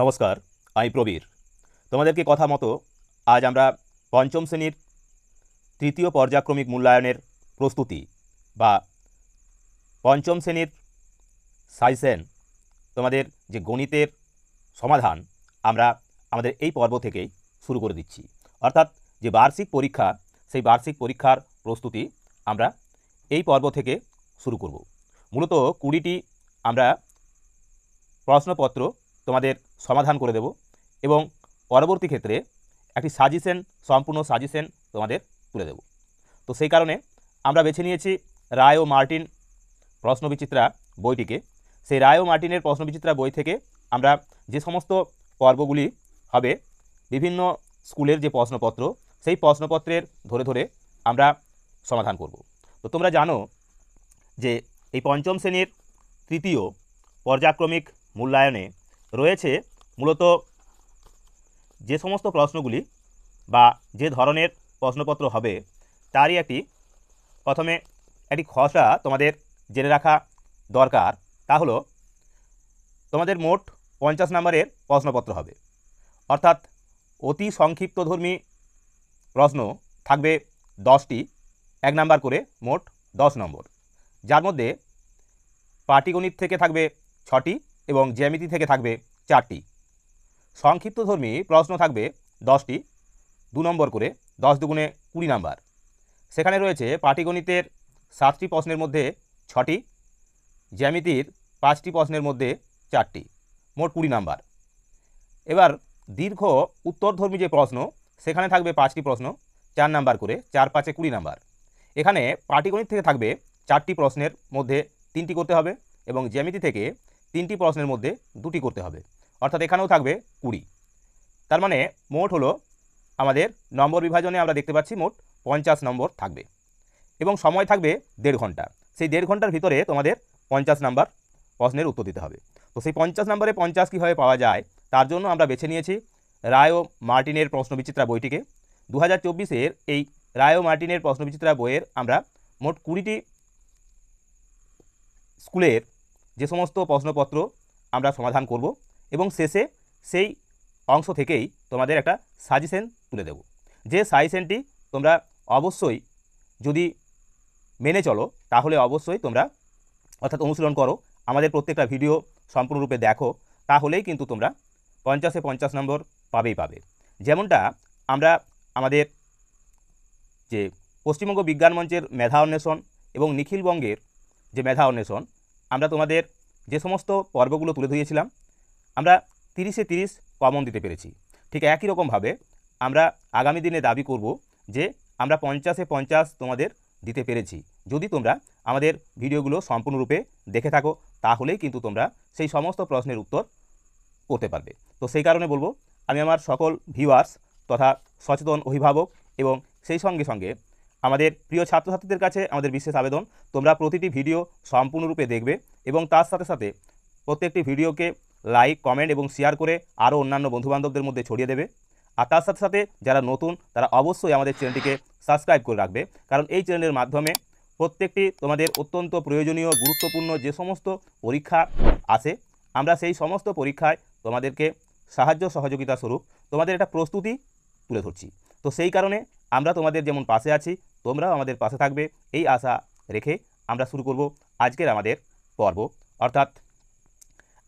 নমস্কার, আমি প্রবীর। তোমাদেরকে কথা মতো আজ আমরা পঞ্চম শ্রেণীর তৃতীয় পর্যায়ক্রমিক মূল্যায়নের প্রস্তুতি বা পঞ্চম শ্রেণীর সাজেশন, তোমাদের যে গণিতের সমাধান আমরা আমাদের এই পর্ব থেকেই শুরু করে দিচ্ছি। অর্থাৎ যে বার্ষিক পরীক্ষা, সেই বার্ষিক পরীক্ষার প্রস্তুতি আমরা এই পর্ব থেকে শুরু করব। মূলত 20টি আমরা প্রশ্নপত্র তোমাদের সমাধান করে দেব এবং পরবর্তী ক্ষেত্রে একটি সাজেশন, সম্পূর্ণ সাজেশন তোমাদের তুলে দেব। তো সেই কারণে আমরা বেছে নিয়েছি রায় ও মার্টিন প্রশ্নবিচিত্রা বইটিকে। সেই রায় ও মার্টিনের প্রশ্নবিচিত্রা বই থেকে আমরা যে সমস্ত পর্বগুলি হবে, বিভিন্ন স্কুলের যে প্রশ্নপত্র, সেই প্রশ্নপত্রের ধরে ধরে আমরা সমাধান করব। তো তোমরা জানো যে এই পঞ্চম শ্রেণীর তৃতীয় পর্যায়ক্রমিক মূল্যায়নে রয়েছে মূলত যে সমস্ত প্রশ্নগুলি বা যে ধরনের প্রশ্নপত্র হবে তারই প্রথমে একটি খসড়া তোমাদের জেনে রাখা দরকার। তা হলো তোমাদের মোট 50 নম্বরের প্রশ্নপত্র হবে। অর্থাৎ অতি সংক্ষিপ্তধর্মী প্রশ্ন থাকবে 10টি, 1 নাম্বার করে, মোট 10 নম্বর, যার মধ্যে পাটিগণিত থেকে থাকবে 6টি এবং জ্যামিতি থেকে থাকবে 4টি। সংক্ষিপ্তধর্মী প্রশ্ন থাকবে 10টি, 2 নম্বর করে, 10 দুগুণে 20 নাম্বার। সেখানে রয়েছে পাটিগণিতের 7টি প্রশ্নের মধ্যে 6টি, জ্যামিতির 5টি প্রশ্নের মধ্যে 4টি, মোট 20 নাম্বার। এবার দীর্ঘ উত্তরধর্মী যে প্রশ্ন, সেখানে থাকবে 5টি প্রশ্ন, 4 নাম্বার করে, 4 5 20 নাম্বার। এখানে পাটিগণিত থেকে থাকবে 4টি প্রশ্নের মধ্যে 3টি করতে হবে এবং জ্যামিতি থেকে 3টি প্রশ্নের মধ্যে 2টি করতে হবে। অর্থাৎ এখানেও থাকবে 20। তার মানে মোট হলো আমাদের নম্বর বিভাজনে আমরা দেখতে পাচ্ছি মোট 50 নম্বর থাকবে এবং সময় থাকবে 1.5 ঘন্টা। সেই 1.5 ঘন্টার ভিতরে তোমাদের 50 নাম্বার প্রশ্নের উত্তর দিতে হবে। তো সেই 50 নম্বরে 50 কীভাবে পাওয়া যায় তার জন্য আমরা বেছে নিয়েছি রায় ও মার্টিনের প্রশ্নবিচিত্রা বইটিকে। 2024-এর এই রায় ও মার্টিনের প্রশ্নবিচিত্রা বইয়ের আমরা মোট 20টি স্কুলের যে সমস্ত প্রশ্নপত্র আমরা সমাধান করব এবং শেষে সেই অংশ থেকেই তোমাদের একটা সাজেশন তুলে দেব। যে সাজেশনটি তোমরা অবশ্যই যদি মেনে চলো তাহলে অবশ্যই তোমরা, অর্থাৎ অনুশীলন করো, আমাদের প্রত্যেকটা ভিডিও সম্পূর্ণরূপে দেখো, তাহলেই কিন্তু তোমরা 50-এ 50 নম্বর পাবেই পাবে। যেমনটা আমরা আমাদের যে পশ্চিমবঙ্গ বিজ্ঞান মঞ্চের মেধা অন্বেষণ এবং নিখিলবঙ্গের যে মেধা অন্বেষণ, আমরা তোমাদের যে সমস্ত পর্বগুলো তুলে ধরিয়েছিলাম, আমরা 30-এ 30 কমন দিতে পেরেছি। ঠিক একই রকমভাবে আমরা আগামী দিনে দাবি করব যে আমরা 50-এ 50 তোমাদের দিতে পেরেছি। যদি তোমরা আমাদের ভিডিওগুলো সম্পূর্ণরূপে দেখে থাকো তাহলেই কিন্তু তোমরা সেই সমস্ত প্রশ্নের উত্তর করতে পারবে। তো সেই কারণে বলবো, আমি আমার সকল ভিউয়ার্স তথা সচেতন অভিভাবক এবং সেই সঙ্গে সঙ্গে আমাদের প্রিয় ছাত্রছাত্রীদের কাছে আমাদের বিশেষ আবেদন, তোমরা প্রতিটি ভিডিও সম্পূর্ণরূপে দেখবে এবং তার সাথে সাথে প্রত্যেকটি ভিডিওকে লাইক, কমেন্ট এবং শেয়ার করে আরও অন্যান্য বন্ধুবান্ধবদের মধ্যে ছড়িয়ে দেবে। আর তার সাথে সাথে যারা নতুন তারা অবশ্যই আমাদের চ্যানেলটিকে সাবস্ক্রাইব করে রাখবে, কারণ এই চ্যানেলের মাধ্যমে প্রত্যেকটি তোমাদের অত্যন্ত প্রয়োজনীয় গুরুত্বপূর্ণ যে সমস্ত পরীক্ষা আসে, আমরা সেই সমস্ত পরীক্ষায় তোমাদেরকে সাহায্য সহযোগিতা স্বরূপ তোমাদের একটা প্রস্তুতি তুলে ধরছি। তো সেই কারণে আমরা তোমাদের যেমন পাশে আছি, তোমরাও আমাদের পাশে থাকবে এই আশা রেখে আমরা শুরু করব আজকের আমাদের পর্ব। অর্থাৎ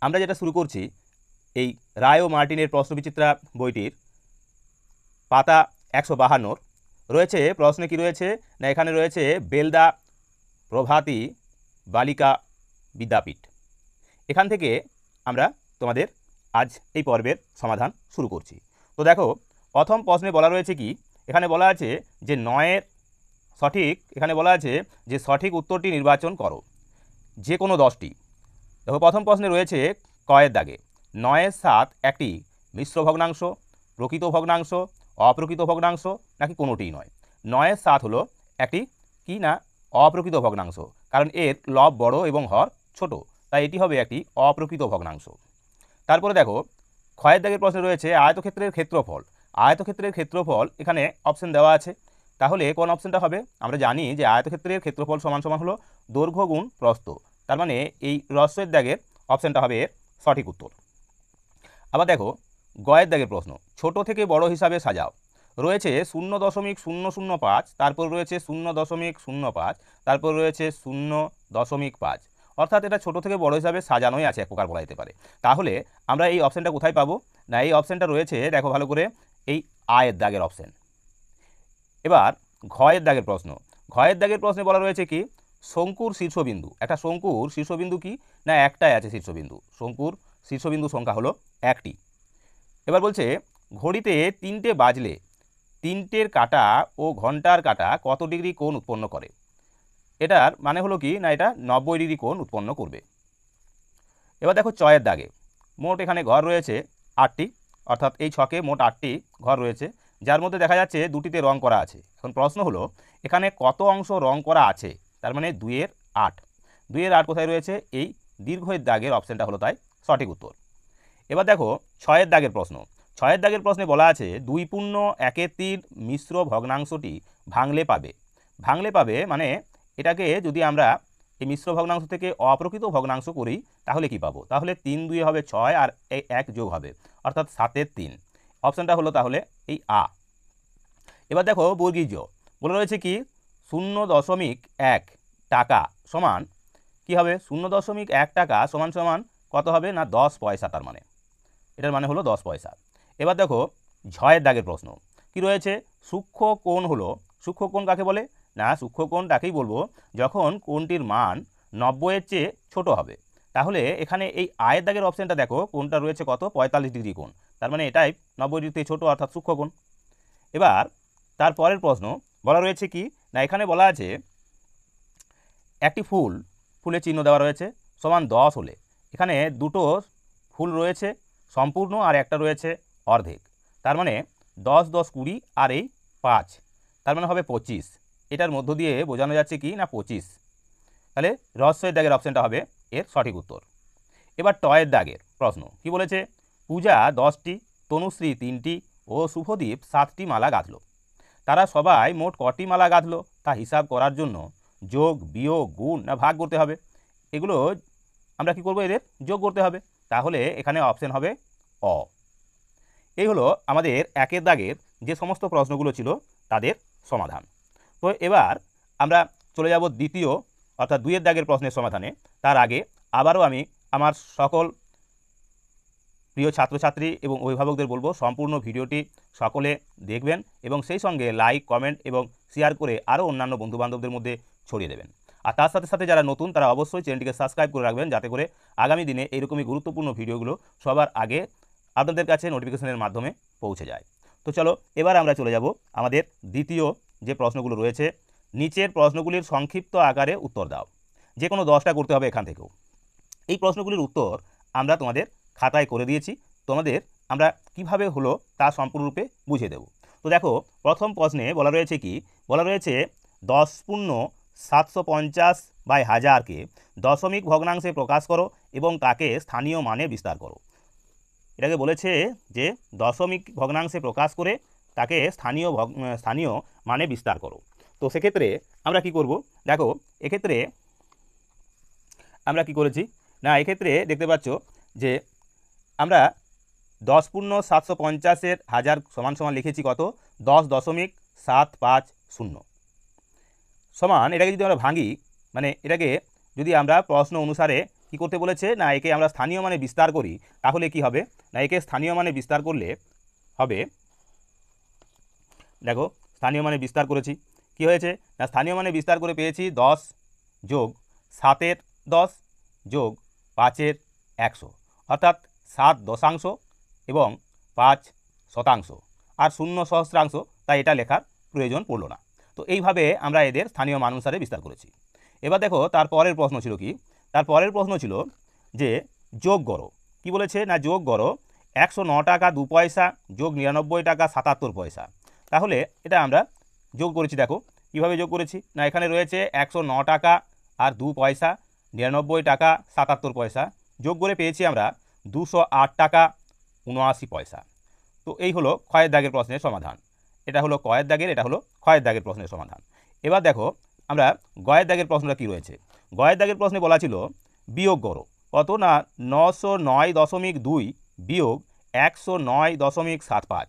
আমরা যেটা শুরু করছি, এই রায় ও মার্টিনের প্রশ্নবিচিত্রা বইটির পাতা 152 রয়েছে। প্রশ্নে কি রয়েছে না, এখানে রয়েছে বেলদা প্রভাতী বালিকা বিদ্যাপীঠ। এখান থেকে আমরা তোমাদের আজ এই পর্বের সমাধান শুরু করছি। তো দেখো, প্রথম প্রশ্নে বলা রয়েছে কি, এখানে বলা আছে যে 9-এর সঠিক, এখানে বলা আছে যে সঠিক উত্তরটি নির্বাচন করো যে কোনো 10টি। দেখো, প্রথম প্রশ্নে রয়েছে কয়ের দাগে 9-এর 7 একটি মিশ্র ভগ্নাংশ, প্রকৃত ভগ্নাংশ, অপ্রকৃত ভগ্নাংশ নাকি কোনোটিই নয়। 9-এর 7 হলো একটি কি না, অপ্রকৃত ভগ্নাংশ, কারণ এর লব বড় এবং হর ছোট, তাই এটি হবে একটি অপ্রকৃত ভগ্নাংশ। তারপরে দেখো, ক্ষয়ের দাগের প্রশ্নে রয়েছে আয়তক্ষেত্রের ক্ষেত্রফল। আয়তক্ষেত্রের ক্ষেত্রফল এখানে অপশন দেওয়া আছে, তাহলে কোন অপশনটা হবে? আমরা জানি যে আয়তক্ষেত্রের ক্ষেত্রফল সমান সমান হলো দৈর্ঘ্য গুণ প্রস্থ, তার মানে এই রস্যের দাগের অপশনটা হবে এর সঠিক উত্তর। আবার দেখো গয়ের দাগের প্রশ্ন, ছোট থেকে বড় হিসাবে সাজাও। রয়েছে 0.005, তারপর রয়েছে 0.05, তারপর রয়েছে 0.5। অর্থাৎ এটা ছোট থেকে বড় হিসাবে সাজানোই আছে, এক প্রকার বলা যেতে পারে। তাহলে আমরা এই অপশানটা কোথায় পাবো? না, এই অপশানটা রয়েছে, দেখো ভালো করে, এই আয়ের দাগের অপশান। এবার ঘয়ের দাগের প্রশ্ন, ঘয়ের দাগের প্রশ্নে বলা রয়েছে কি, শঙ্কুর শীর্ষবিন্দু, একটা শঙ্কুর শীর্ষবিন্দু কি না একটাই আছে শীর্ষবিন্দু, শঙ্কুর শীর্ষবিন্দু সংখ্যা হলো একটি। এবার বলছে ঘড়িতে 3টে বাজলে 3টের কাঁটা ও ঘন্টার কাঁটা কত ডিগ্রি কোণ উৎপন্ন করে? এটার মানে হলো কি না, এটা 90 ডিগ্রি কোণ উৎপন্ন করবে। এবার দেখো চয়ের দাগে, মোট এখানে ঘর রয়েছে 8টি, অর্থাৎ এই ছকে মোট 8টি ঘর রয়েছে, যার মধ্যে দেখা যাচ্ছে 2টিতে রং করা আছে। এখন প্রশ্ন হলো এখানে কত অংশ রং করা আছে, তার মানে 2-এর 8। 2-এর 8 কোথায় রয়েছে? এই দীর্ঘের দাগের অপশানটা হলো তাই সঠিক উত্তর। এবার দেখো 6-এর দাগের প্রশ্ন, 6-এর দাগের প্রশ্নে বলা আছে 2.1 মিশ্র ভগ্নাংশটি ভাঙলে পাবে। ভাঙলে পাবে মানে এটাকে যদি আমরা এই মিশ্র ভগ্নাংশ থেকে অপ্রকৃত ভগ্নাংশ করি তাহলে কি পাবো? তাহলে 3 2 হবে 6 আর 1 যোগ হবে, অর্থাৎ 7-এর 3। অপশানটা হলো তাহলে এই আ। এবার দেখো বর্গীয় জ, বলে রয়েছে কি 0.1 টাকা সমান কি হবে? 0.1 টাকা সমান সমান কত হবে না 10 পয়সা, তার মানে এটার মানে হলো 10 পয়সা। এবার দেখো ঝয়ের দাগের প্রশ্ন কি রয়েছে, সূক্ষ্ম কোণ হলো, সূক্ষ্ম কোণ কাকে বলে না, সূক্ষ্ম কোণটাকেই বলবো যখন কোণটির মান 90-এর চেয়ে ছোট হবে। তাহলে এখানে এই আয়ের দাগের অপশানটা দেখো, কোণটা রয়েছে কত? 45 ডিগ্রি কোণ, তার মানে এটাই 90 ডিগ্রি থেকে ছোট, অর্থাৎ সূক্ষ্ম কোণ। এবার তারপরের প্রশ্ন বলা রয়েছে কি না, এখানে বলা আছে একটি ফুলের চিহ্ন দেওয়া রয়েছে সমান 10 হলে, এখানে দুটো ফুল রয়েছে সম্পূর্ণ আর একটা রয়েছে অর্ধেক, তার মানে 10 10 20 আর এই 5, তার মানে হবে 25। এটার মধ্য দিয়ে বোঝানো যাচ্ছে কি না 25। তাহলে রহস্যের দাগের অপশানটা হবে এর সঠিক উত্তর। এবার টয়ের দাগের প্রশ্ন কি বলেছে, পূজা 10টি, তনুশ্রী 3টি ও শুভদীপ 7টি মালা গাঁথল। তারা সবাই মোট কটি মালা গাঁথল তা হিসাব করার জন্য যোগ বিয়োগ গুণ না ভাগ করতে হবে। এগুলো আমরা কি করব, এদের যোগ করতে হবে। তাহলে এখানে অপশান হবে অ। এই হলো আমাদের 1-এর দাগের যে সমস্ত প্রশ্নগুলো ছিল তাদের সমাধান। তো এবার আমরা চলে যাব দ্বিতীয় অর্থাৎ 2-এর দাগের প্রশ্নের সমাধানে। তার আগে আবারও আমি আমার সকল প্রিয় ছাত্রছাত্রী এবং অভিভাবকদের বলবো সম্পূর্ণ ভিডিওটি সকলে দেখবেন এবং সেই সঙ্গে লাইক কমেন্ট এবং শেয়ার করে আরও অন্যান্য বন্ধুবান্ধবদের মধ্যে ছড়িয়ে দেবেন। আর তার সাথে সাথে যারা নতুন তারা অবশ্যই চ্যানেলটিকে সাবস্ক্রাইব করে রাখবেন, যাতে করে আগামী দিনে এইরকমই গুরুত্বপূর্ণ ভিডিওগুলো সবার আগে আপনাদের কাছে নোটিফিকেশনের মাধ্যমে পৌঁছে যায়। তো চলো এবার আমরা চলে যাব আমাদের দ্বিতীয় যে প্রশ্নগুলো রয়েছে। নিচের প্রশ্নগুলির সংক্ষিপ্ত আকারে উত্তর দাও। যে কোনো 10টা করতে হবে এখান থেকেও। এই প্রশ্নগুলির উত্তর আমরা তোমাদের খাতায় করে দিয়েছি, তোমাদের আমরা কিভাবে হলো তা সম্পূর্ণরূপে বুঝিয়ে দেব। তো দেখো প্রথম প্রশ্নে বলা রয়েছে কি, বলা রয়েছে 10.750/1000কে দশমিক ভগ্নাংশে প্রকাশ করো এবং তাকে স্থানীয় মানে বিস্তার করো। এটাকে বলেছে যে দশমিক ভগ্নাংশে প্রকাশ করে তাকে স্থানীয় মানে বিস্তার করো। তো সেক্ষেত্রে আমরা কি করব, দেখো এক্ষেত্রে আমরা কি করেছি না, এক্ষেত্রে দেখতে পাচ্ছ যে আমরা 10.750 সমান সমান লিখেছি কত, 10.750 সমান। এটাকে যদি আমরা ভাঙি, মানে এটাকে যদি আমরা প্রশ্ন অনুসারে কি করতে বলেছে না, একে আমরা স্থানীয় মানে বিস্তার করি, তাহলে কি হবে না, একে স্থানীয় মানে বিস্তার করলে হবে, দেখো স্থানীয় মানে বিস্তার করেছি, কি হয়েছে না, স্থানীয় মানে বিস্তার করে পেয়েছি 10 যোগ 7-এর 10 যোগ 5-এর 100, অর্থাৎ 7 দশাংশ এবং 5 শতাংশ আর 0 সহস্রাংশ, তাই এটা লেখার প্রয়োজন পড়লো না। তো এইভাবে আমরা এদের স্থানীয় মান অনুসারে বিস্তার করেছি। এবার দেখো তারপরের প্রশ্ন ছিল কি, তারপরের প্রশ্ন ছিল যে যোগ করো। কি বলেছে না, যোগ করো 109 টাকা 2 পয়সা যোগ 99 টাকা 77 পয়সা। তাহলে এটা আমরা যোগ করেছি, দেখো কিভাবে যোগ করেছি না, এখানে রয়েছে 109 টাকা আর 2 পয়সা, 99 টাকা 77 পয়সা, যোগ করে পেয়েছি আমরা 208 টাকা 79 পয়সা। তো এই হলো ক্ষয়ের দাগের প্রশ্নের সমাধান। এটা হলো কয়ের দাগের, এটা হলো ক্ষয়ের দাগের প্রশ্নের সমাধান। এবার দেখো আমরা গয়ের দাগের প্রশ্নটা কী রয়েছে। গয়ের দাগের প্রশ্নে বলা ছিল বিয়োগ করো কত না 909.2 বিয়োগ 109.75।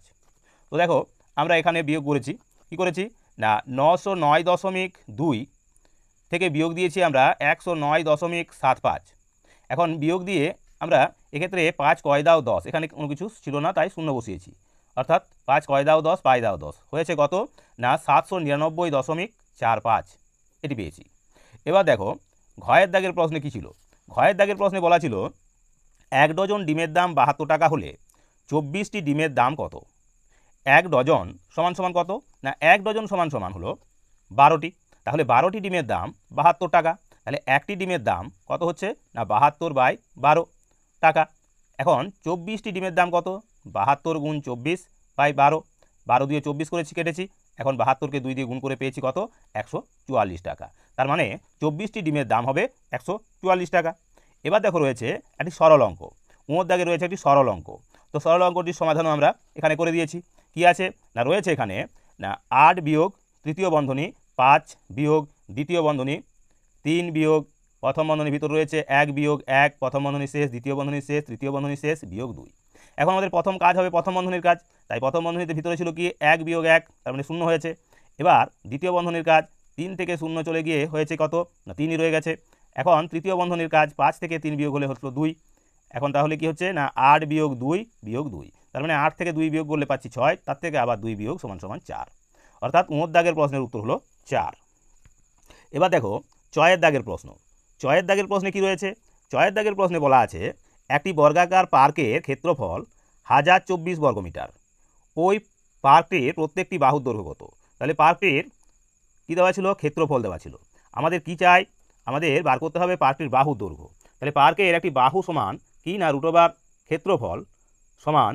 তো দেখো আমরা এখানে বিয়োগ করেছি, কি করেছি না 909.2 থেকে বিয়োগ দিয়েছি আমরা 109.75। এখন বিয়োগ দিয়ে আমরা এক্ষেত্রে 5 কয় দাও 10, এখানে কোনো কিছু ছিল না তাই শূন্য বসিয়েছি, অর্থাৎ 5 কয় দাও 10 পাই দাও 10 হয়েছে কত না 799.45 এটি পেয়েছি। এবার দেখো ঘয়ের দাগের প্রশ্নে কী ছিল, ঘয়ের দাগের প্রশ্নে বলা ছিল 1 ডজন ডিমের দাম 72 টাকা হলে 24টি ডিমের দাম কত। 1 ডজন সমান সমান কত না 1 ডজন সমান সমান হলো 12টি, তাহলে 12টি ডিমের দাম 72 টাকা, তাহলে একটি ডিমের দাম কত হচ্ছে না 72/12 টাকা। এখন 24টি ডিমের দাম কত 72 গুণ 24/12, 12 দিয়ে 24 করেছি কেটেছি, এখন 72কে 2 দিয়ে গুণ করে পেয়েছি কত 144 টাকা, তার মানে 24টি ডিমের দাম হবে 144 টাকা। এবার দেখো রয়েছে একটি সরল অঙ্ক, উমর দাগে রয়েছে একটি সরল অঙ্ক, তো সরল অঙ্কটির সমাধানও আমরা এখানে করে দিয়েছি। কি আছে না রয়েছে এখানে না 8 বিয়োগ তৃতীয় বন্ধনী 5 বিয়োগ দ্বিতীয় বন্ধনী 3 বিয়োগ প্রথম বন্ধনীর ভিতর রয়েছে 1 বিয়োগ 1 প্রথম বন্ধনী শেষ দ্বিতীয় বন্ধনী শেষ তৃতীয় বন্ধনী শেষ বিয়োগ 2। এখন আমাদের প্রথম কাজ হবে প্রথম বন্ধনীর কাজ, তাই প্রথম বন্ধনীতে ভিতরে ছিল কি 1 বিয়োগ 1 তার মানে 0 হয়েছে। এবার দ্বিতীয় বন্ধনীর কাজ 3 থেকে 0 চলে গিয়ে হয়েছে কত না 3ই রয়ে গেছে। এখন তৃতীয় বন্ধনীর কাজ 5 থেকে 3 বিয়োগ হলে হলো 2। এখন তাহলে কি হচ্ছে না 8 বিয়োগ 2 বিয়োগ 2, তার মানে 8 থেকে 2 বিয়োগ করলে পাচ্ছি 6, তার থেকে আবার 2 বিয়োগ সমান সমান 4, অর্থাৎ উমর দাগের প্রশ্নের উত্তর হলো 4। এবার দেখো চয়ের দাগের প্রশ্ন, চয়ের দাগের প্রশ্নে কি রয়েছে, চয়ের দাগের প্রশ্নে বলা আছে একটি বর্গাকার পার্কের ক্ষেত্রফল 1024 বর্গমিটার, ওই পার্কটির প্রত্যেকটি বাহুর দৈর্ঘ্য কত। তাহলে পার্কটির কী দেওয়া ছিল ক্ষেত্রফল দেওয়া ছিল, আমাদের কি চাই আমাদের বার করতে হবে পার্কটির বাহুর দৈর্ঘ্য। তাহলে পার্কের একটি বাহু সমান কি না √, ক্ষেত্রফল সমান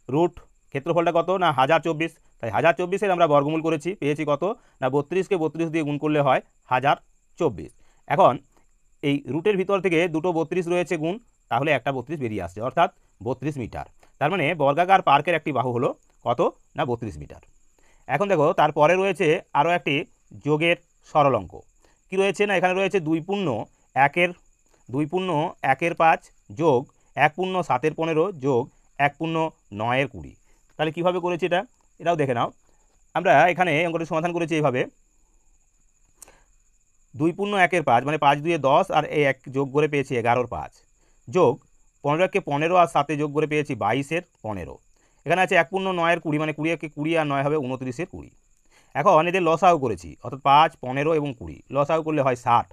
রুট, ক্ষেত্রফলটা কত না 1024, তাই 1024-এর আমরা বর্গমূল করেছি পেয়েছি কত না 32কে 32 দিয়ে গুণ করলে হয় 1024। এখন এই রুটের ভিতর থেকে দুটো 32 রয়েছে গুণ, তাহলে একটা 32 বেরিয়ে আসছে, অর্থাৎ 32 মিটার। তার মানে বর্গাকার পার্কের একটি বাহু হলো কত না 32 মিটার। এখন দেখো তারপরে রয়েছে আরও একটি যোগের সরল অঙ্ক, কী রয়েছে না এখানে রয়েছে 2 পূর্ণ 1-এর 5 যোগ 1 পূর্ণ 7-এর 15 যোগ 1 পূর্ণ 9-এর 20। তাহলে কীভাবে করেছি এটাও দেখে নাও। আমরা এখানে অঙ্কটি সমাধান করেছি এইভাবে 2 পূর্ণ 1-এর 5 মানে 5 2 10 আর এই 1 যোগ করে পেয়েছি 11-এর 5 যোগ 15-কে 15 আর 7-এ যোগ করে পেয়েছি 22-এর 15। এখানে আছে 1 পূর্ণ 9-এর 20 মানে 20-কে 20 আর 9 হবে 29-এর 20। এখন এদের লসাগু করেছি, অর্থাৎ 5 15 এবং 20 লসাগু করলে হয় 60।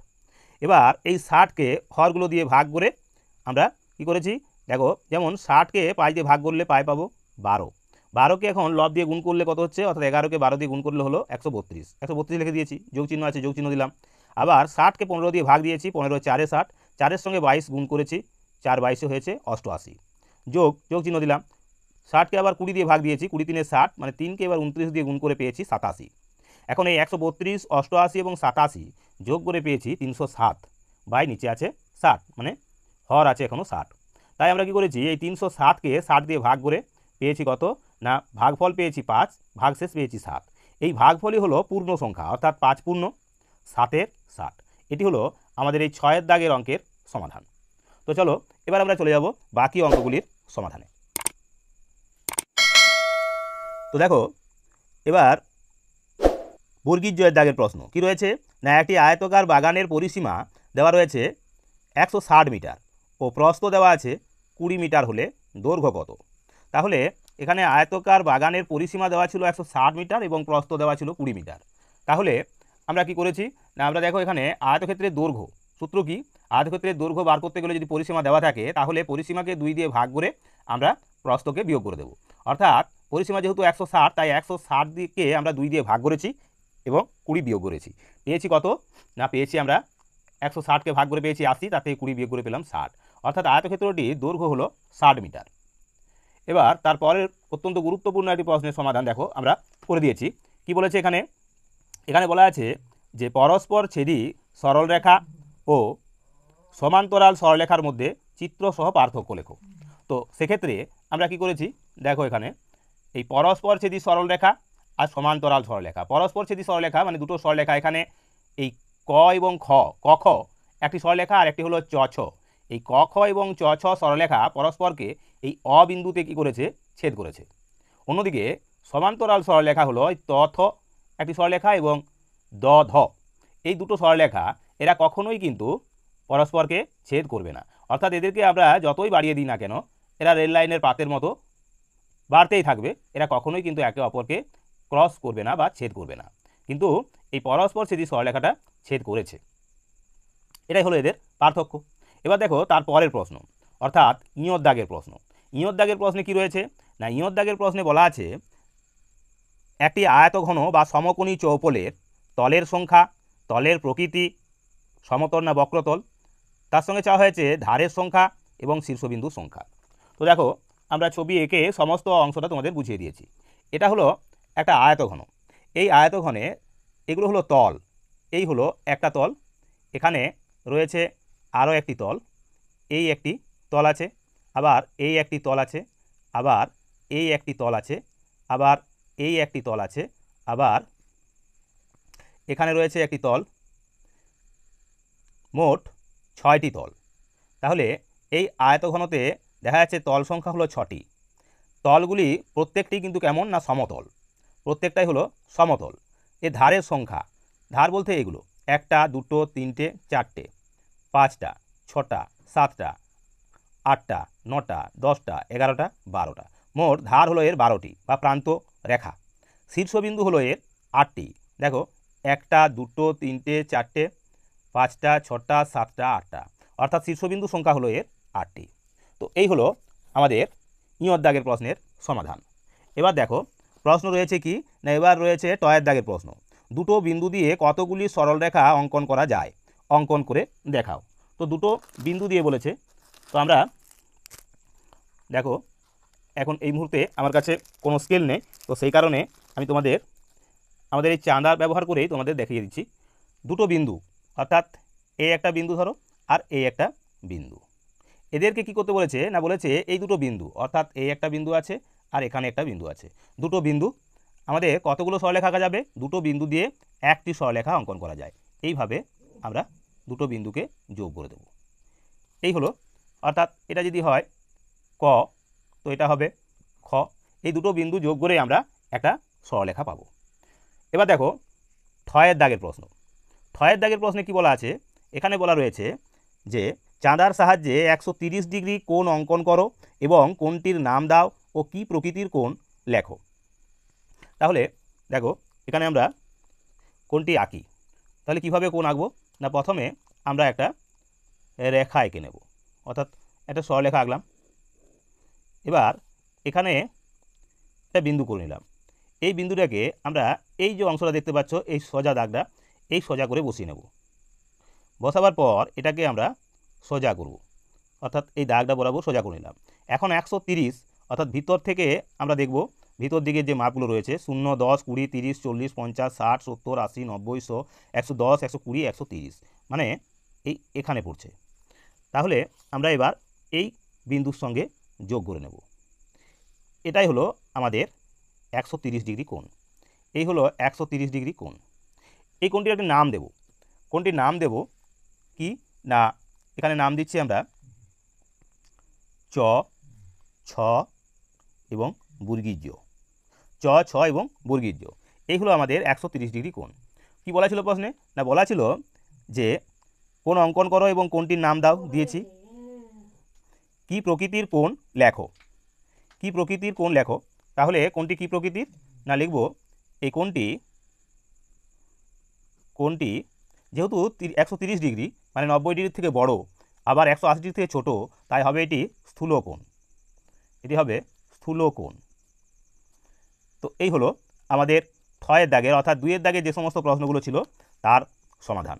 এবার এই 60কে হরগুলো দিয়ে ভাগ করে আমরা কি করেছি দেখো, যেমন 60কে 5 দিয়ে ভাগ করলে পাবো 12, 12কে এখন লব দিয়ে গুণ করলে কত হচ্ছে, অর্থাৎ 11কে 12 দিয়ে গুণ করলে হলো 132, 132 লিখে দিয়েছি, যোগ চিহ্ন আছে যোগ চিহ্ন দিলাম। আবার 60কে 15 দিয়ে ভাগ দিয়েছি, 15 4 60, 4-এর সঙ্গে 22 গুণ করেছি, 4 22 হয়েছে 88, যোগ যোগ চিহ্ন দিলাম। 60কে আবার 20 দিয়ে ভাগ দিয়েছি, 20 3 60 মানে 3কে এবার 29 দিয়ে গুণ করে পেয়েছি 87। এখন এই 132 88 এবং 87 যোগ করে পেয়েছি 307, বাই নিচে আছে 60 মানে হর আছে এখনও 60। তাই আমরা কি করেছি এই 307কে 60 দিয়ে ভাগ করে পেয়েছি কত না ভাগফল পেয়েছি 5, ভাগশেষ পেয়েছি 7। এই ভাগফলই হলো পূর্ণ সংখ্যা, অর্থাৎ 5 পূর্ণ 7-এর 60। এটি হলো আমাদের এই 6-এর দাগের অঙ্কের সমাধান। তো চলো এবার আমরা চলে যাব বাকি অঙ্কগুলির সমাধানে। তো দেখো এবার বর্গীর জয়ের দাগের প্রশ্ন কি রয়েছে না একটি আয়তকার বাগানের পরিসীমা দেওয়া রয়েছে 160 মিটার ও প্রস্থ দেওয়া আছে 20 মিটার হলে দৈর্ঘ্য কত। তাহলে এখানে আয়তকার বাগানের পরিসীমা দেওয়া ছিল 160 মিটার এবং প্রস্থ দেওয়া ছিল 20 মিটার। তাহলে আমরা কি করেছি না আমরা দেখো এখানে আয়তক্ষেত্রের দৈর্ঘ্য সূত্র কি, আয়তক্ষেত্রের দৈর্ঘ্য বার করতে গেলে যদি পরিসীমা দেওয়া থাকে তাহলে পরিসীমাকে 2 দিয়ে ভাগ করে আমরা প্রস্থকে বিয়োগ করে দেব, অর্থাৎ পরিসীমা যেহেতু 160 তাই 160 দিকে আমরা 2 দিয়ে ভাগ করেছি এবং 20 বিয়োগ করেছি, পেয়েছি কত না পেয়েছি আমরা 160কে ভাগ করে পেয়েছি 80, তাতে 20 বিয়োগ করে পেলাম 60, অর্থাৎ আয়তক্ষেত্রটির দৈর্ঘ্য হলো 60 মিটার। এবার তারপরের অত্যন্ত গুরুত্বপূর্ণ একটি প্রশ্নের সমাধান দেখো আমরা করে দিয়েছি। কি বলেছে এখানে, এখানে বলা আছে যে পরস্পর ছেদি সরলরেখা ও সমান্তরাল সরলরেখার মধ্যে চিত্রসহ পার্থক্য লেখো। তো সেক্ষেত্রে আমরা কি করেছি দেখো এখানে এই পরস্পর ছেদি সরলরেখা আর সমান্তরাল সরলরেখা, পরস্পর ছেদি সরলরেখা মানে দুটো সরলরেখা, এখানে এই ক এবং খ ক খ একটি সরলরেখা আর একটি হলো চ ছ, এই ক খ এবং চ ছ সরলরেখা পরস্পরকে এই অ বিন্দুতে কী করেছে, ছেদ করেছে। অন্যদিকে সমান্তরাল সরলরেখা হলো ত থ একটি সরলরেখা এবং দ ধ এই দুটো সরলরেখা এরা কখনোই কিন্তু পরস্পরকে ছেদ করবে না। অর্থাৎ এদেরকে আমরা যতই বাড়িয়ে দিই না কেন এরা রেল লাইনের পাতের মতো বাড়তেই থাকবে, এরা কখনোই কিন্তু একে অপরকে ক্রস করবে না বা ছেদ করবে না। কিন্তু এই পরস্পর ছেদি সরলরেখাটা ছেদ করেছে, এটাই হলো এদের পার্থক্য। এবার দেখো তার পরের প্রশ্ন, অর্থাৎ ইঁয়ত দাগের প্রশ্ন। ইঁয়ত দাগের প্রশ্নে কি রয়েছে না, ইঁয়ত দাগের প্রশ্নে বলা আছে একটি আয়তঘন বা সমকোণী চৌপলের তলের সংখ্যা, তলের প্রকৃতি, সমতল না বক্রতল, তার সঙ্গে চাওয়া হয়েছে ধারের সংখ্যা এবং শীর্ষবিন্দুর সংখ্যা। তো দেখো আমরা ছবি এঁকে সমস্ত অংশটা তোমাদের বুঝিয়ে দিয়েছি। এটা হলো একটা আয়তঘন, এই আয়তঘনে এগুলো হলো তল, এই হলো একটা তল, এখানে রয়েছে আরও একটি তল, এই একটি তল আছে, আবার এই একটি তল আছে, আবার এই একটি তল আছে, আবার এই একটি তল আছে, আবার এখানে রয়েছে একটি তল, মোট 6টি তল। তাহলে এই আয়তঘনতে দেখা যাচ্ছে তল সংখ্যা হলো 6টি। তলগুলি প্রত্যেকটি কিন্তু কেমন না সমতল, প্রত্যেকটাই হলো সমতল। এর ধারের সংখ্যা, ধার বলতে এগুলো 1টা 2টো 3টে 4টে 5টা 6টা 7টা 8টা 9টা 10টা 11টা 12টা, মোট ধার হলো এর 12টি বা প্রান্ত রেখা। শীর্ষবিন্দু হলো এর 8টি, দেখো 1টা 2টো 3টে 4টে 5টা 6টা 7টা 8টা, অর্থাৎ শীর্ষবিন্দু সংখ্যা হলো এর 8টি। তো এই হলো আমাদের ইঁয়ত দাগের প্রশ্নের সমাধান। এবার দেখো প্রশ্ন রয়েছে কি না, এবার রয়েছে টয়ের দাগের প্রশ্ন। দুটো বিন্দু দিয়ে কতগুলি সরলরেখা অঙ্কন করা যায়, অঙ্কন করে দেখাও। তো দুটো বিন্দু দিয়ে বলেছে, তো আমরা দেখো এখন এই মুহূর্তে আমার কাছে কোনো স্কেল নেই, তো সেই কারণে আমি আমাদের এই চাঁদা ব্যবহার করেই তোমাদের দেখিয়ে দিচ্ছি। দুটো বিন্দু, অর্থাৎ এই একটা বিন্দু ধরো আর এই একটা বিন্দু, এদেরকে কি করতে বলেছে না, বলেছে এই দুটো বিন্দু, অর্থাৎ এই একটা বিন্দু আছে আর এখানে একটা বিন্দু আছে, দুটো বিন্দু আমাদের কতগুলো সরলরেখা আঁকা যাবে, দুটো বিন্দু দিয়ে একটি সরলরেখা অঙ্কন করা যায়। এইভাবে আমরা দুটো বিন্দুকে যোগ করে দেব, এই হলো। অর্থাৎ এটা যদি হয় ক, তো এটা হবে খ, এই দুটো বিন্দু যোগ করে আমরা একটা সরলরেখা পাবো। এবার দেখো ঠয়ের দাগের প্রশ্ন। ঠয়ের দাগের প্রশ্নে কি বলা আছে, এখানে বলা রয়েছে যে চাঁদার সাহায্যে 130 ডিগ্রি কোণ অঙ্কন করো এবং কোণটির নাম দাও ও কি প্রকৃতির কোণ লেখো। তাহলে দেখো এখানে আমরা কোণটি আঁকি, তাহলে কিভাবে কোণ আঁকবো না, প্রথমে আমরা একটা রেখা এঁকে নেব, অর্থাৎ একটা সরলরেখা আঁকলাম। এবার এখানে একটা বিন্দু করে নিলাম, এই বিন্দুটাকে আমরা এই যে অংশটা দেখতে পাচ্ছ এই সোজা দাগটা, এই সোজা করে বসিয়ে নেব। বসাবার পর এটাকে আমরা সোজা করব, অর্থাৎ এই দাগটা বরাবর সোজা করে নিলাম। এখন 130, অর্থাৎ ভিতর থেকে আমরা দেখব ভিতর দিকে যে মাপগুলো রয়েছে 0, 10, 20, 30, 40, 50, 60, 70, 80, 90, 100, 110, 120, 130, মানে এখানে পড়ছে। তাহলে আমরা এবার এই বিন্দুর সঙ্গে যোগ করে নেব, এটাই হলো আমাদের 130 ডিগ্রি কোণ, এই হলো 130 ডিগ্রি কোণ। এই কোণটির একটা নাম দেব, কোণটির নাম দেব কি না, এখানে নাম দিচ্ছি আমরা চ, ছ এবং বর্গীয়, চ, ছ এবং বর্গীয়, এই হলো আমাদের 130 ডিগ্রি কোণ। কি বলা ছিল প্রশ্নে না, বলা ছিল যে কোণ অঙ্কন করো এবং কোণটির নাম দাও, দিয়েছি। কি প্রকৃতির কোণ লেখো, কি প্রকৃতির কোণ লেখো। তাহলে কোণটি কি প্রকৃতির না, লিখব এই কোণটি যেহেতু 130 ডিগ্রি মানে 90 ডিগ্রি থেকে বড়, আবার 180 ডিগ্রি থেকে ছোট, তাই হবে এটি স্থূল কোণ, এটি হবে স্থূল কোণ। তো এই হলো আমাদের ছয়ের দাগের অর্থাৎ 2-এর দাগে যে সমস্ত প্রশ্নগুলো ছিল তার সমাধান।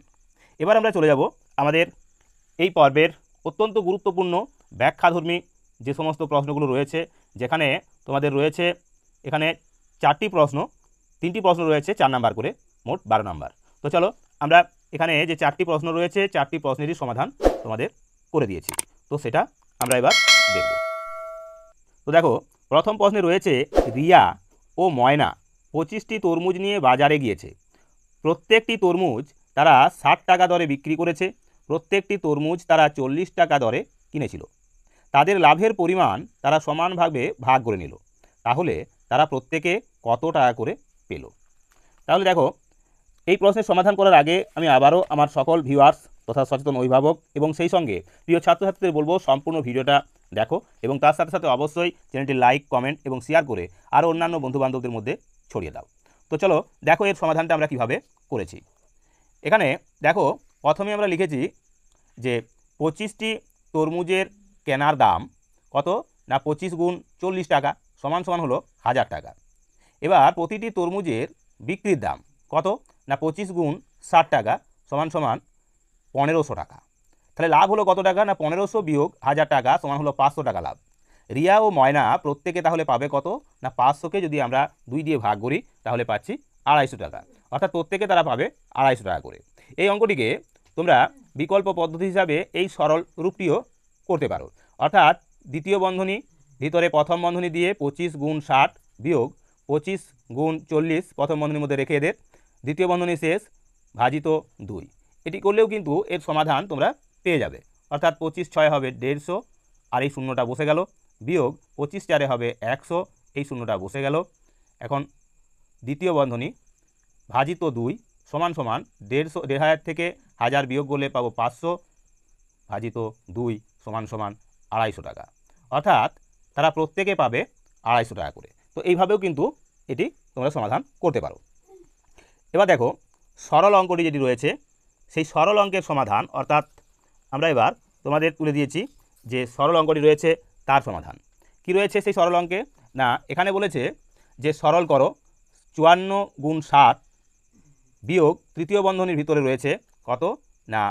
এবার আমরা চলে যাব আমাদের এই পর্বের অত্যন্ত গুরুত্বপূর্ণ ব্যাখ্যাধর্মী যে সমস্ত প্রশ্নগুলো রয়েছে, যেখানে তোমাদের রয়েছে এখানে 4টি প্রশ্ন, 3টি প্রশ্ন রয়েছে 4 নাম্বার করে, মোট 12 নাম্বার। তো চলো আমরা এখানে যে 4টি প্রশ্ন রয়েছে 4টি প্রশ্নেরই সমাধান তোমাদের করে দিয়েছি, তো সেটা আমরা এবার দেখব। তো দেখো প্রথম প্রশ্নে রয়েছে রিয়া ও ময়না 25টি তরমুজ নিয়ে বাজারে গিয়েছে, প্রত্যেকটি তরমুজ তারা 60 টাকা দরে বিক্রি করেছে, প্রত্যেকটি তরমুজ তারা 40 টাকা দরে কিনেছিল। তাদের লাভের পরিমাণ তারা সমানভাবে ভাগ করে নিল, তাহলে তারা প্রত্যেকে কত টাকা করে পেল? তাহলে দেখো, এই প্রশ্নের সমাধান করার আগে আমি আবারও আমার সকল ভিউয়ার্স তথা সচেতন অভিভাবক এবং সেই সঙ্গে প্রিয় ছাত্রছাত্রীদের বলবো সম্পূর্ণ ভিডিওটা দেখো এবং তার সাথে সাথে অবশ্যই চ্যানেলটি লাইক, কমেন্ট এবং শেয়ার করে আরও অন্যান্য বন্ধুবান্ধবদের মধ্যে ছড়িয়ে দাও। তো চলো দেখো এর সমাধানটা আমরা কিভাবে করেছি। এখানে দেখো, প্রথমে আমরা লিখেছি যে 25টি তরমুজের কেনার দাম কত না 25 গুণ 40 টাকা সমান সমান হলো 1000 টাকা। এবার প্রতিটি তরমুজের বিক্রির দাম কত না 25 গুণ 60 টাকা সমান সমান 1500 টাকা। তাহলে লাভ হলো কত টাকা না 1500 বিয়োগ 1000 টাকা সমান হলো 500 টাকা লাভ। রিয়া ও ময়না প্রত্যেকে তাহলে পাবে কত না 500কে যদি আমরা 2 দিয়ে ভাগ করি তাহলে পাচ্ছি 250 টাকা, অর্থাৎ প্রত্যেকে তারা পাবে 250 টাকা করে। এই অঙ্কটিকে তোমরা বিকল্প পদ্ধতি হিসাবে এই সরল রূপটিও করতে পারো, অর্থাৎ দ্বিতীয় বন্ধনী ভিতরে প্রথম বন্ধনী দিয়ে 25 গুণ 60 বিয়োগ 25 গুণ 40 প্রথম বন্ধনীর মধ্যে রেখে এদের দ্বিতীয় বন্ধনী শেষ ভাজিত 2। এটি করলেও কিন্তু এর সমাধান তোমরা পেয়ে যাবে, অর্থাৎ 25 6 হবে 150 আর এই শূন্যটা বসে গেল, বিয়োগ 25 4 হবে 100, এই শূন্যটা বসে গেল। এখন দ্বিতীয় বন্ধনী ভাজিত 2 সমান সমান 150 1000 থেকে 1000 বিয়োগ করলে পাবো 500 ভাজিত 2 সমান সমান 250 টাকা, অর্থাৎ তারা প্রত্যেকে পাবে 250 টাকা করে। তো এইভাবেও কিন্তু এটি তোমরা সমাধান করতে পারো। এবার দেখো, সরল অঙ্কটি যেটি রয়েছে সেই সরল অঙ্কের সমাধান, অর্থাৎ আমরা এবার তোমাদের তুলে দিয়েছি যে সরল অঙ্কটি রয়েছে তার সমাধান কি রয়েছে সেই সরল অঙ্কে। না এখানে বলেছে যে সরল করো 54 গুণ 7 বিয়োগ তৃতীয় বন্ধনীর ভিতরে রয়েছে কত না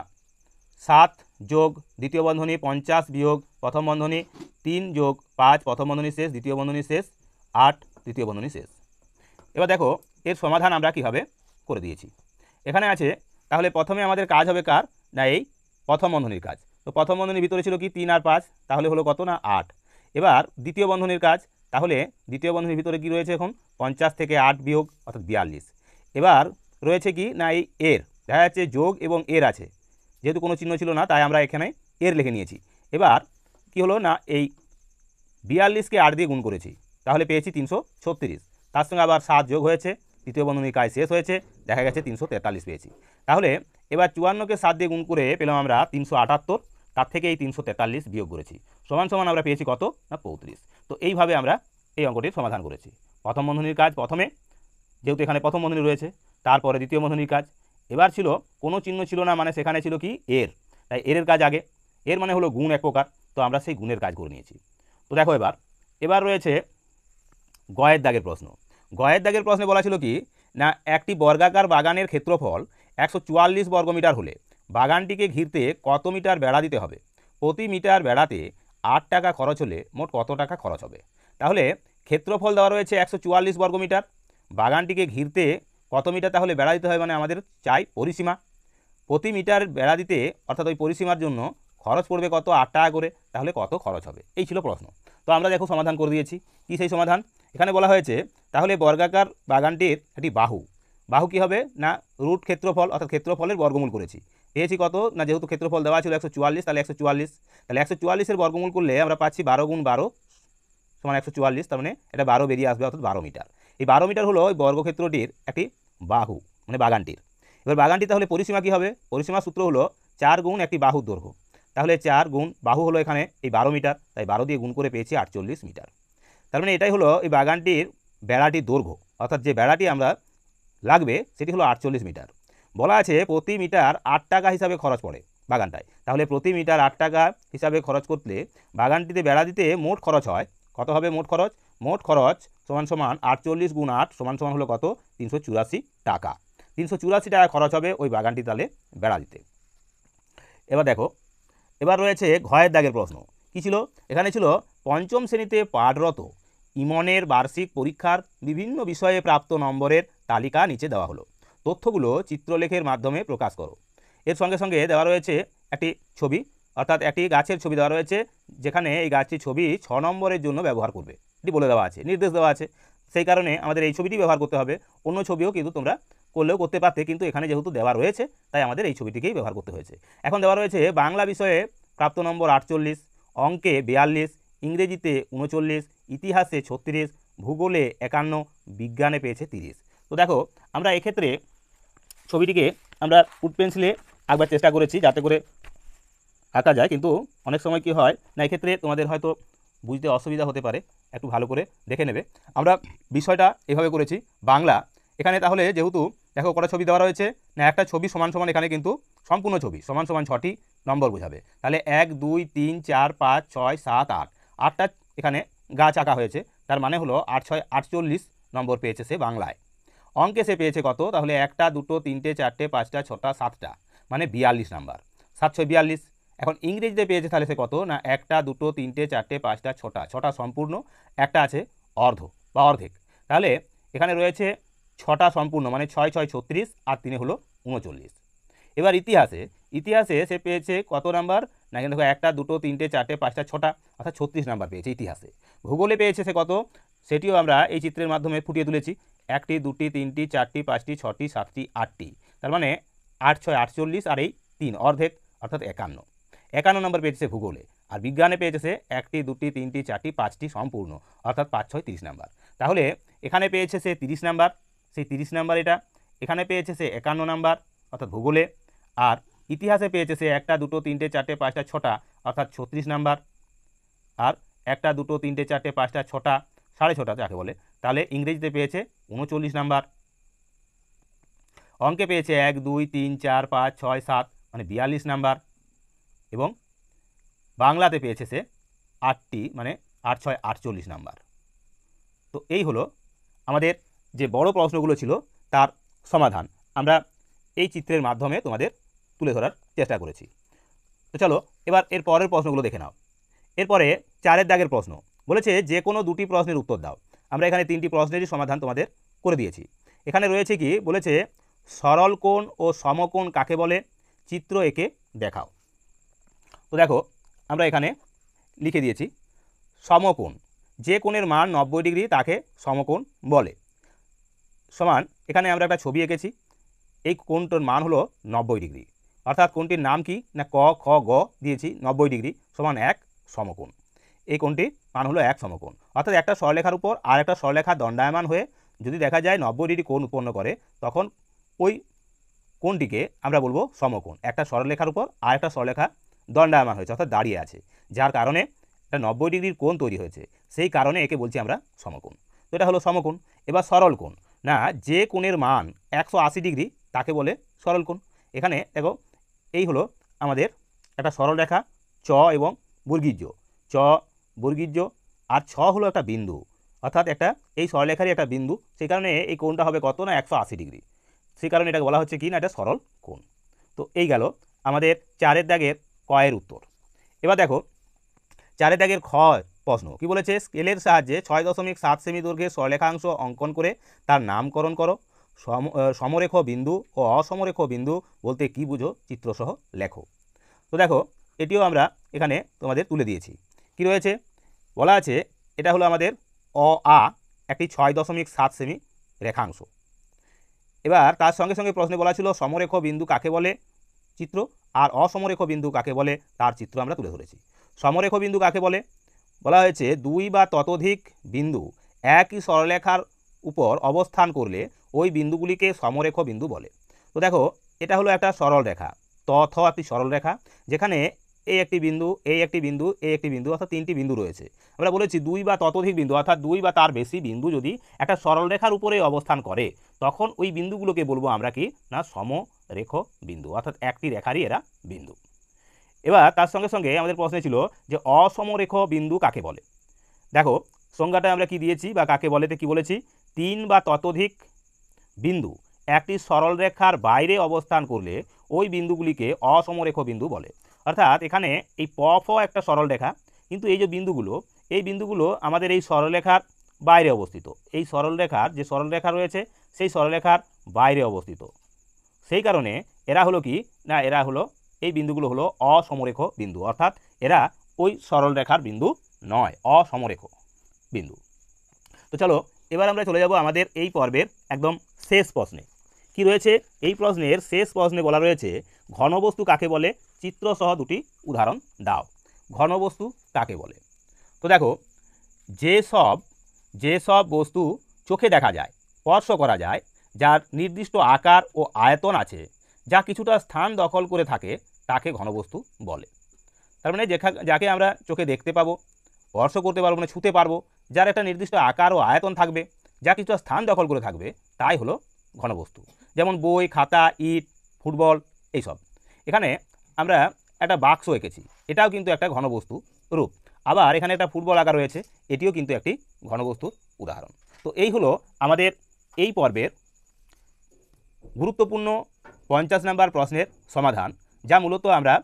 7 যোগ দ্বিতীয় বন্ধনী 50 বিয়োগ প্রথম বন্ধনী 3 যোগ 5 প্রথম বন্ধনী শেষ দ্বিতীয় বন্ধনী শেষ 8 তৃতীয় বন্ধনী শেষ। এবার দেখো এর সমাধান আমরা কিভাবে করে দিয়েছি। এখানে আছে, তাহলে প্রথমে আমাদের কাজ হবে কার না এই প্রথম বন্ধনীর কাজ। তো প্রথম বন্ধনীর ভিতরে ছিল কি 3 আর 5, তাহলে হলো কত না 8। এবার দ্বিতীয় বন্ধনীর কাজ, তাহলে দ্বিতীয় বন্ধনীর ভিতরে কি রয়েছে এখন 50 থেকে 8 বিয়োগ অর্থাৎ 42। এবার রয়েছে কি না এই এর, দেখা যাচ্ছে যোগ এবং এর আছে, যেহেতু কোনো চিহ্ন ছিল না তাই আমরা এখানে এর লিখে নিয়েছি। এবার কি হলো না এই 42কে 8 দিয়ে গুণ করেছি, তাহলে পেয়েছি 336, তার সঙ্গে আবার 7 যোগ হয়েছে, তৃতীয় বন্ধনীর কাজ শেষ হয়েছে, দেখা গেছে 343 পেয়েছি। তাহলে এবার 54কে 7 দিয়ে গুণ করে পেলাম আমরা 378, তার থেকে এই 343 বিয়োগ করেছি, সমান সমান আমরা পেয়েছি কত না 35। তো এইভাবে আমরা এই অঙ্কটির সমাধান করেছি। প্রথম বন্ধনীর কাজ প্রথমে, যেহেতু এখানে প্রথম বন্ধনী রয়েছে, তারপরে দ্বিতীয় বন্ধনীর কাজ। এবার ছিল কোনো চিহ্ন ছিল না, মানে সেখানে ছিল কি এর, তাই এর কাজ আগে, এর মানে হলো গুণ এক প্রকার, তো আমরা সেই গুণের কাজ করে নিয়েছি। তো দেখো এবার রয়েছে গয়ের দাগের প্রশ্ন। গয়ের দাগের প্রশ্নে বলা ছিল কি না একটি বর্গাকার বাগানের ক্ষেত্রফল 144 বর্গমিটার হলে বাগানটিকে ঘিরতে কত মিটার বেড়া দিতে হবে? প্রতি মিটার বেড়াতে 8 টাকা খরচ হলে মোট কত টাকা খরচ হবে? তাহলে ক্ষেত্রফল দেওয়া রয়েছে 144 বর্গমিটার, বাগানটিকে ঘিরতে কত মিটার তাহলে বেড়া দিতে হয়, মানে আমাদের চাই পরিসীমা। প্রতি মিটার বেড়া দিতে অর্থাৎ ওই পরিসীমার জন্য খরচ পড়বে কত 8 টাকা করে, তাহলে কত খরচ হবে, এই ছিল প্রশ্ন। তো আমরা দেখো সমাধান করে দিয়েছি। কি সেই সমাধান, এখানে বলা হয়েছে তাহলে বর্গাকার বাগানটির একটি বাহু কি হবে না রুট ক্ষেত্রফল অর্থাৎ ক্ষেত্রফলের বর্গমূল করেছি, পেয়েছি কত না যেহেতু ক্ষেত্রফল দেওয়া ছিল 144, তাহলে 144, তাহলে 144-এর বর্গমূল করলে আমরা পাচ্ছি 12 গুণ 12 সমান 144, তার মানে এটা 12 বেরিয়ে আসবে, অর্থাৎ 12 মিটার। এই 12 মিটার হলো ওই বর্গক্ষেত্রটির একটি বাহু, মানে বাগানটির। এবার বাগানটি তাহলে পরিসীমা কী হবে, পরিসীমার সূত্র হলো 4 গুণ একটি বাহুর দৈর্ঘ্য, তাহলে 4 গুণ বাহু হলো এখানে এই 12 মিটার, তাই 12 দিয়ে গুণ করে পেয়েছি 48 মিটার। তার মানে এটাই হলো এই বাগানটির বেড়াটির দৈর্ঘ্য, অর্থাৎ যে বেড়াটি আমরা লাগবে সেটি হলো 48 মিটার। বলা আছে প্রতি মিটার 8 টাকা হিসাবে খরচ পড়ে বাগানটায়, তাহলে প্রতি মিটার 8 টাকা হিসাবে খরচ করলে বাগানটিতে বেড়া দিতে মোট খরচ হয় কত হবে, মোট খরচ সমান সমান 48 গুণ 8 সমান সমান হলো কত 384 টাকা। 384 টাকা খরচ হবে ওই বাগানটি তাহলে বেড়া দিতে। এবার দেখো, এবার রয়েছে ঘয়ের দাগের প্রশ্ন। কী ছিল, এখানে ছিল পঞ্চম শ্রেণীতে পাঠরত ইমনের বার্ষিক পরীক্ষার বিভিন্ন বিষয়ে প্রাপ্ত নম্বরের তালিকা নিচে দেওয়া হলো, তথ্যগুলো চিত্রলেখের মাধ্যমে প্রকাশ করো। এর সঙ্গে সঙ্গে দেওয়া রয়েছে একটি ছবি, অর্থাৎ একটি গাছের ছবি দেওয়া রয়েছে, যেখানে এই গাছটির ছবি 6 নম্বরের জন্য ব্যবহার করবে, এটি বলে দেওয়া আছে, নির্দেশ দেওয়া আছে, সেই কারণে আমাদের এই ছবিটি ব্যবহার করতে হবে। অন্য ছবিও কিন্তু তোমরা করলেও করতে পারতে, কিন্তু এখানে যেহেতু দেওয়া রয়েছে তাই আমাদের এই ছবিটিকেই ব্যবহার করতে হয়েছে। এখন দেওয়া রয়েছে বাংলা বিষয়ে প্রাপ্ত নম্বর 48, অঙ্কে 42, ইংরেজিতে 39, ইতিহাসে 36, ভূগোলে 51, বিজ্ঞানে পেয়েছে 30। তো দেখো আমরা এক্ষেত্রে ছবিটিকে আমরা উড পেন্সিলে একবার চেষ্টা করেছি যাতে করে আঁকা যায়, কিন্তু অনেক সময় কি হয় না, এক্ষেত্রে তোমাদের হয়তো বুঝতে অসুবিধা হতে পারে, একটু ভালো করে দেখে নেবে। আমরা বিষয়টা এভাবে করেছি বাংলা, এখানে তাহলে যেহেতু দেখো কটা ছবি দেওয়া রয়েছে না, একটা ছবি সমান সমান এখানে কিন্তু সম্পূর্ণ ছবি সমান সমান 6টি নম্বর বোঝাবে, তাহলে 1 2 3 4 5 6 7 8, 8টা এখানে গাছ আঁকা হয়েছে, তার মানে হলো 8 6 48 নম্বর পেয়েছে সে বাংলায়। অঙ্কে সে পেয়েছে কত, তাহলে 1টা 2টো 3টে 4টে 5টা 6টা 7টা, মানে 42 নাম্বার, 7 6 42। এখন ইংরেজিতে পেয়েছে তাহলে সে কত না, 1টা 2টো 3টে 4টে 5টা 6টা সম্পূর্ণ, একটা আছে অর্ধ বা অর্ধেক, তাহলে এখানে রয়েছে 6টা সম্পূর্ণ, মানে 6 6 36 আর 3 হলো 39। এবার ইতিহাসে সে পেয়েছে কত নাম্বার না, এখানে দেখো 1টা 2টো 3টে 4টে 5টা 6টা, অর্থাৎ 36 নাম্বার পেয়েছে ইতিহাসে। ভূগোলে পেয়েছে সে কত, সেটিও আমরা এই চিত্রের মাধ্যমে ফুটিয়ে তুলেছি, 1টি 2টি 3টি 4টি 5টি 6টি 7টি 8টি, তার মানে 8 6 48 আর এই 3 অর্ধেক, অর্থাৎ 51 নম্বর পেয়েছে ভূগোলে। আর বিজ্ঞানে পেয়েছে সে 1টি 2টি 3টি 4টি 5টি সম্পূর্ণ, অর্থাৎ 5 6 30 নাম্বার। তাহলে এখানে পেয়েছে সে 30 নাম্বার, সেই 30 নাম্বার এটা। এখানে পেয়েছে সে 51 নাম্বার অর্থাৎ ভূগোলে। আর ইতিহাসে পেয়েছে সে 1টা 2টো 3টে 4টে 5টা 6টা, অর্থাৎ 36 নাম্বার। আর 1টা 2টো 3টে 4টে 5টা 6টা 6.5টা যাকে বলে, তাহলে ইংরেজিতে পেয়েছে 39 নাম্বার। অঙ্কে পেয়েছে 1 2 3 4 5 6 7, মানে 42 নাম্বার। এবং বাংলাতে পেয়েছে সে 8টি, মানে 8 6 48 নাম্বার। তো এই হলো আমাদের যে বড় প্রশ্নগুলো ছিল তার সমাধান আমরা এই চিত্রের মাধ্যমে তোমাদের তুলে ধরার চেষ্টা করেছি। তো চলো এবার এর পরের প্রশ্নগুলো দেখে নাও। এরপরে 4 দাগের প্রশ্ন বলেছে যে কোনো দুটি প্রশ্নের উত্তর দাও। আমরা এখানে 3টি প্রশ্নেরই সমাধান তোমাদের করে দিয়েছি। এখানে রয়েছে কি বলেছে, সরল কোণ ও সমকোণ কাকে বলে, চিত্র এঁকে দেখাও। তো দেখো আমরা এখানে লিখে দিয়েছি সমকোণ, যে কোণের মান 90 ডিগ্রি তাকে সমকোণ বলে। সমান এখানে আমরা একটা ছবি এঁকেছি, এই কোণটার মান হলো 90 ডিগ্রি, অর্থাৎ কোণটির নাম কি না ক খ গ দিয়েছি, 90 ডিগ্রি সমান 1 সমকোণ। এই কোণটির মান হলো 1 সমকোণ, অর্থাৎ একটা সরলরেখার উপর আর একটা সরলরেখা দণ্ডায়মান হয়ে যদি দেখা যায় 90 ডিগ্রি কোণ উৎপন্ন করে, তখন ওই কোণটিকে আমরা বলবো সমকোণ। একটা সরলরেখার উপর আর একটা সরলরেখা দণ্ডায়মান হয়েছে, অর্থাৎ দাঁড়িয়ে আছে, যার কারণে একটা 90 ডিগ্রির কোণ তৈরি হয়েছে, সেই কারণে একে বলছি আমরা সমকোণ। তো এটা হলো সমকোণ। এবার সরল কোণ, না যে কোণের মান 180 ডিগ্রি তাকে বলে সরল কোণ। এখানে দেখো এই হলো আমাদের একটা সরলরেখা চ এবং বর্গীর্য, চ বর্গীর্য, আর ছ হলো একটা বিন্দু, অর্থাৎ একটা এই সরলরেখারই একটা বিন্দু, সেই কারণে এই কোণটা হবে কত না 180 ডিগ্রি, সেই কারণে এটাকে বলা হচ্ছে কি না এটা সরল কোণ। তো এই গেল আমাদের 4 দাগের ক এর উত্তর। এবার দেখো 4 দাগের খ প্রশ্ন কি বলেছে, স্কেলের সাহায্যে 6.7 সেমি দৈর্ঘ্যের সরলরেখাংশ অঙ্কন করে তার নামকরণ করো। সমরেখ বিন্দু ও অসমরেখ বিন্দু বলতে কি বুঝো, চিত্রসহ লেখো। তো দেখো এটিও আমরা এখানে তোমাদের তুলে দিয়েছি। কি রয়েছে বলা আছে, এটা হলো আমাদের একটি 6.7 সেমি রেখাংশ। এবার তার সঙ্গে সঙ্গে প্রশ্নে বলা ছিল সমরেখ বিন্দু কাকে বলে চিত্র, আর অসমরেখ বিন্দু কাকে বলে তার চিত্র আমরা তুলে ধরেছি। সমরেখ বিন্দু কাকে বলে, বলা হয়েছে 2 বা ততোধিক বিন্দু একই সরলরেখার উপর অবস্থান করলে ওই বিন্দুগুলিকে সমরেখ বিন্দু বলে। তো দেখো এটা হলো একটা সরল রেখা, তথ একটি সরল রেখা, যেখানে এই একটি বিন্দু, এই একটি বিন্দু, এই একটি বিন্দু, অর্থাৎ 3টি বিন্দু রয়েছে। আমরা বলেছি 2 বা ততোধিক বিন্দু, অর্থাৎ 2 বা তার বেশি বিন্দু যদি একটা সরল রেখার উপরে অবস্থান করে, তখন ওই বিন্দুগুলোকে বলবো আমরা কি না সমরেখ বিন্দু, অর্থাৎ একটি রেখারই এরা বিন্দু। এবার তার সঙ্গে সঙ্গে আমাদের প্রশ্নে ছিল যে অসমরেখ বিন্দু কাকে বলে। দেখো সংজ্ঞাটা আমরা কি দিয়েছি বা কাকে বলেতে কি বলেছি, 3 বা ততোধিক বিন্দু একটি সরল রেখার বাইরে অবস্থান করলে ওই বিন্দুগুলিকে অসমরেখ বিন্দু বলে। অর্থাৎ এখানে এই প ফ একটা সরল রেখা, কিন্তু এই যে বিন্দুগুলো, এই বিন্দুগুলো আমাদের এই সরলরেখার বাইরে অবস্থিত, এই সরলরেখার যে সরলরেখা রয়েছে সেই সরলরেখার বাইরে অবস্থিত, সেই কারণে এরা হলো কি না, এরা হলো এই বিন্দুগুলো হলো অসমরেখ বিন্দু, অর্থাৎ এরা ওই সরলরেখার বিন্দু নয়, অসমরেখ বিন্দু। তো চলো এবার আমরা চলে যাব আমাদের এই পর্বের একদম শেষ প্রশ্নে। কি কি রয়েছে এই প্রশ্নের শেষ প্রশ্নে বলা রয়েছে ঘনবস্তু কাকে বলে, চিত্রসহ দুটি উদাহরণ দাও। ঘনবস্তু কাকে বলে? তো দেখো, যেসব বস্তু চোখে দেখা যায়, স্পর্শ করা যায়, যার নির্দিষ্ট আকার ও আয়তন আছে, যা কিছুটা স্থান দখল করে থাকে, তাকে ঘনবস্তু বলে। তার মানে যাকে আমরা চোখে দেখতে পাবো, স্পর্শ করতে পারবো, মানে ছুঁতে পারবো, যার একটা নির্দিষ্ট আকার ও আয়তন থাকবে, যা কিছুটা স্থান দখল করে থাকবে, তাই হলো ঘনবস্তু। যেমন বই, খাতা, ইট, ফুটবল, এইসব। এখানে আমরা একটা বাক্স এঁকেছি, এটাও কিন্তু একটা ঘনবস্তু রূপ। আবার এখানে একটা ফুটবল আঁকা রয়েছে, এটিও কিন্তু একটি ঘনবস্তুর উদাহরণ। তো এই হলো আমাদের এই পর্বের গুরুত্বপূর্ণ 50 নম্বর প্রশ্নের সমাধান, যা মূলত আমরা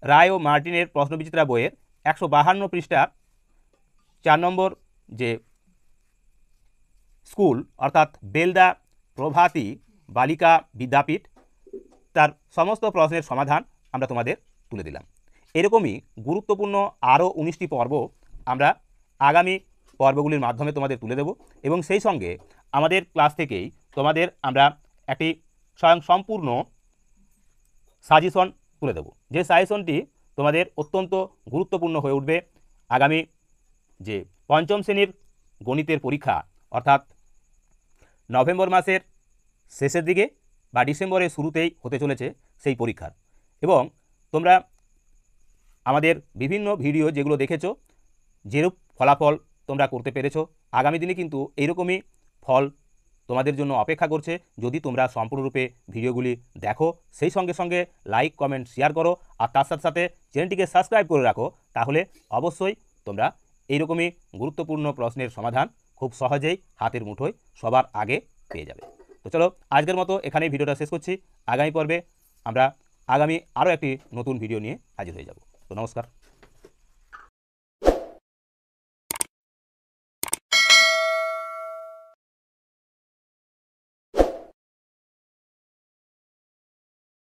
রায় ও মার্টিনের প্রশ্নবিচিত্রা বইয়ের 152 পৃষ্ঠা 4 নম্বর যে স্কুল, অর্থাৎ বেলদা প্রভাতী বালিকা বিদ্যাপীঠ, তার সমস্ত প্রশ্নের সমাধান আমরা তোমাদের তুলে দিলাম। এরকমই গুরুত্বপূর্ণ আরও 19টি পর্ব আমরা আগামী পর্বগুলির মাধ্যমে তোমাদের তুলে দেব, এবং সেই সঙ্গে আমাদের ক্লাস থেকেই তোমাদের আমরা একটি সম্পূর্ণ সাজেশন তুলে দেব, যে সাজেশনটি তোমাদের অত্যন্ত গুরুত্বপূর্ণ হয়ে উঠবে আগামী যে পঞ্চম শ্রেণীর গণিতের পরীক্ষা, অর্থাৎ নভেম্বর মাসের শেষের দিকে বা ডিসেম্বরের শুরুতেই হতে চলেছে সেই পরীক্ষার। এবং তোমরা আমাদের বিভিন্ন ভিডিও যেগুলো দেখেছো, যেরূপ ফলাফল তোমরা করতে পেরেছো, আগামী দিনে কিন্তু এইরকমই ফল তোমাদের জন্য অপেক্ষা করছে, যদি তোমরা সম্পূর্ণরূপে ভিডিওগুলি দেখো, সেই সঙ্গে সঙ্গে লাইক, কমেন্ট, শেয়ার করো, আর তার সাথে সাথে চ্যানেলটিকে সাবস্ক্রাইব করে রাখো, তাহলে অবশ্যই তোমরা এইরকমই গুরুত্বপূর্ণ প্রশ্নের সমাধান খুব সহজেই হাতের মুঠোয় সবার আগে পেয়ে যাবে। তো চলো, আজকের মতো এখানেই ভিডিওটা শেষ করছি। আগামী পর্বে আমরা আগামী আরও একটি নতুন ভিডিও নিয়ে হাজির হয়ে যাব। তো নমস্কার।